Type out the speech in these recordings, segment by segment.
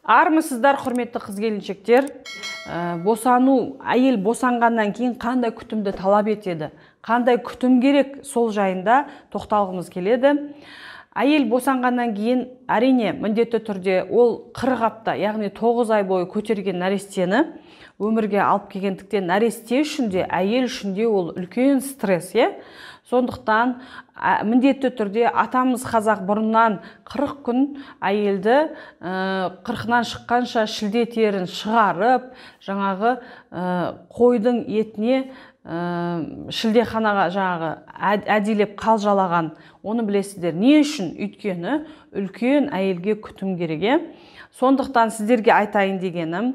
Армысыздар, құрметті қыз-келіншектер. Босану, әйел босанғаннан кейін қандай күтімді талап етеді, қандай күтім керек, сол жайында тоқталғымыз келеді. Әйел босанғаннан кейін әрине міндетті түрде ол 40 апта, яғни 9 ай бойы көтерген нәрестені өмірге алып келгендіктен, нәресте үшін де, әйел үшін де ол үлкен стресс, Сондықтан міндетті түрде атамыз қазақ бұрыннан 40 күн әйелді 40-нан шыққанша шілде терін шығарып, жаңағы қойдың етіне шілдеханаға жаңағы әдейілеп қалжалаған. Оны білесіздер. Не үшін? Өйткені үлкен әйелге күтім керек. Сондықтан сіздерге айтайын дегенім,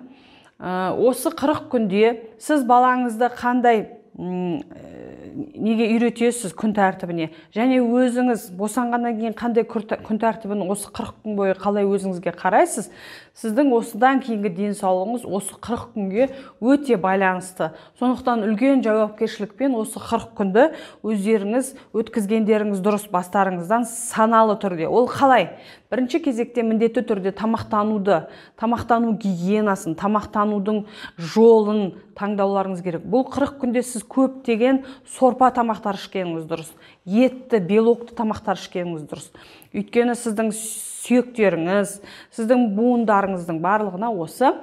осы 40 күнде сіз балаңызды қандай неге үйретесіз күн тәртібіне, және өзіңіз босанғаннан кейін қандай күн тәртібін осы 40 күн бойы қалай өзіңізге қарайсыз, сіздің осыдан кейінгі денсаулығыңыз осы 40 күнге өте байланысты. Сондықтан үлкен жауапкершілікпен осы 40 күнді өздеріңіз өткізгендеріңіз дұрыс, бастарыңыздан саналы түрде. Ол қалай? Бірінші кезекте міндетті түрде тамақтану гигиенасын, тамақтанудың жолын таңдауларыңыз керек. Бұл 40 күнде сіз көптеген сорпа тамақтар ішкеніңіз дұрыс, етті, белокты тамақтар ішкеніңіз дұрыс. Өйткені сіздің сүйектеріңіз, сіздің буындарыңыздың барлығына осы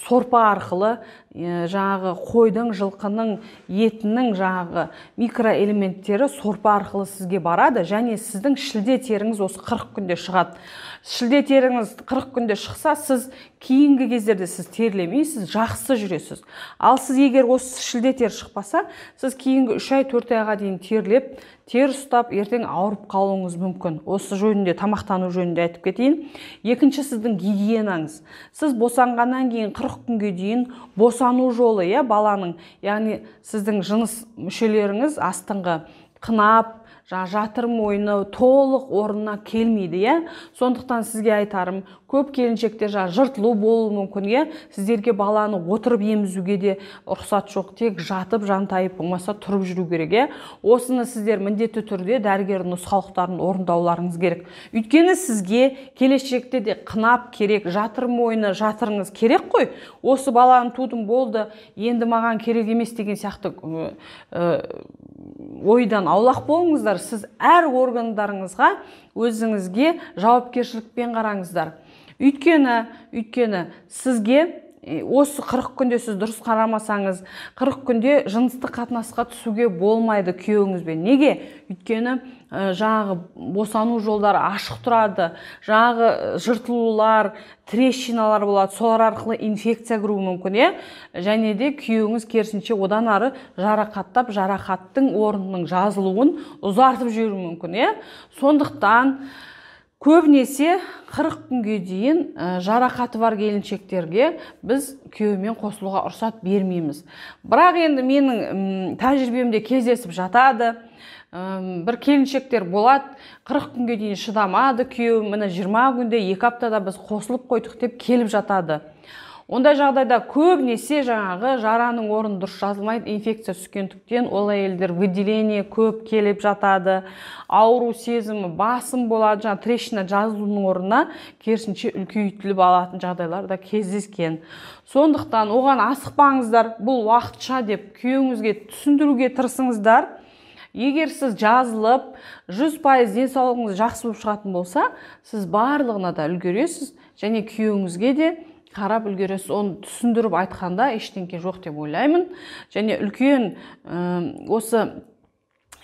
сорпа арқылы жаңағы қойдың, жылқының, етінің жаңағы микроэлементтері сорпа арқылы сізге барады, және сіздің шілде теріңіз осы 40 күнде шығады. Шілде теріңіз 40 күнде шықса, сіз кейінгі кездерде сіз терлемейсіз, жақсы жүресіз. Ал сіз егер осы шілде тер шықпаса, сіз кейінгі 3 ай 4 айға дейін терлеп, тер ұстап, ертең ауырып қалуыңыз мүмкін. Осы жөнінде, тамақтану жөнінде айтып кетейін. Екінші, сіздің гигиенаңыз. Сіз босанғаннан кейін 40 күнге дейін босану жолы, баланың, яғни сіздің жыныс мүшелеріңіз астыңғы қынап, жатыр мойны толық орнына келмейді. Сондықтан сізге айтарым, көп келіншектер жыртылу болуы мүмкін. Сіздерге баланы отырып емізуге де рұқсат жоқ, тек жатып, жантайып, болмаса тұрып жүру керек. Осыны сіздер міндетті түрде дәрігер нұсқаулықтарын орындауларыңыз керек. Өйткені сізге келешекте де қынап керек, жатыр мойны жатырыңыз керек қой. Осы баланы тудым болды, енді маған керек емес деген сияқты ойдан аулақ болыңыздар. Сіз әр органдарыңызға өзіңізге жауапкершілікпен қараңыздар. Өйткені сізге осы 40 күнде сіз дұрыс қарамасаңыз, 40 күнде жыныстық қатынасқа түсуге болмайды күйеуіңізбен. Неге? Өйткені жаңағы босану жолдары ашық тұрады, жаңағы жыртылулар, трещиналар болады, солар арқылы инфекция кіруі мүмкін. Және де күйеуіңіз керісінше одан ары жарақаттап, жарақаттың орнының жазылуын ұзартып жіберуі мүмкін. Сондықтан көбінесе 40 күнге дейін жарақаты бар келіншектерге біз күйеумен қосылуға рұқсат бермейміз. Бірақ енді менің тәжірибемде кездесіп жатады. Бір келіншектер болады, 40 күнге дейін шыдамады күйеуім, міне 20 күнде 2 аптада біз қосылып қойдық деп келіп жатады. Ондай жағдайда көбінесе жаңағы жараның орны дұрыс жазылмайды, инфекция түскендіктен ол әйелдер выделение көп келіп жатады, ауру сезімі басым болады, трещина жазылуының орнына керісінше үлкейтіліп алатын жағдайлар да кездескен. Сондықтан оған асықпаңыздар, бұл уақытша деп күйеуіңізге түсіндіруге тырысыңыздар. Егер сіз жазылып, 100% денсаулығыңыз жақсы болып шығатын болса, сіз барлығына да үлгересіз, және күйеуіңізге де қарап үлгересіз. Оны түсіндіріп айтқанда ештеңке жоқ деп ойлаймын. Және үлкен осы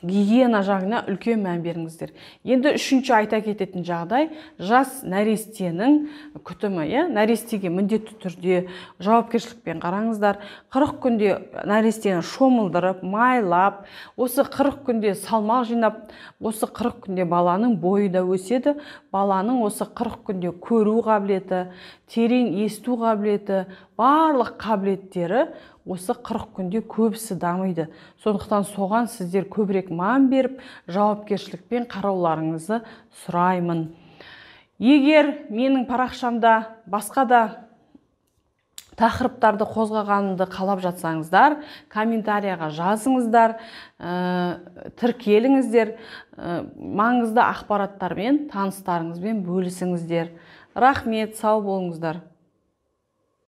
гигиена жағына үлкен мән беріңіздер. Енді үшінші айта кететін жағдай, жас нәрестенің күтімі. Нәрестеге міндетті түрде жауапкершілікпен қараңыздар. 40 күнде нәрестені шомылдырып, майлап, осы 40 күнде салмақ жинап, осы 40 күнде баланың бойы да өседі. Баланың осы 40 күнде көру қабілеті, терең есту қабілеті, барлық қабілеттері осы 40 күнде көбісі дамиды. Сондықтан соған сіздер көбірек мән беріп, жауапкершілікпен қарауларыңызды сұраймын. Егер менің парақшамда басқа да тақырыптарды қозғағанымды қалап жатсаңыздар, комментарияға жазыңыздар, тіркеліңіздер, маңызды ақпараттармен таныстарыңызбен бөлісіңіздер. Рахмет, сау болыңыздар.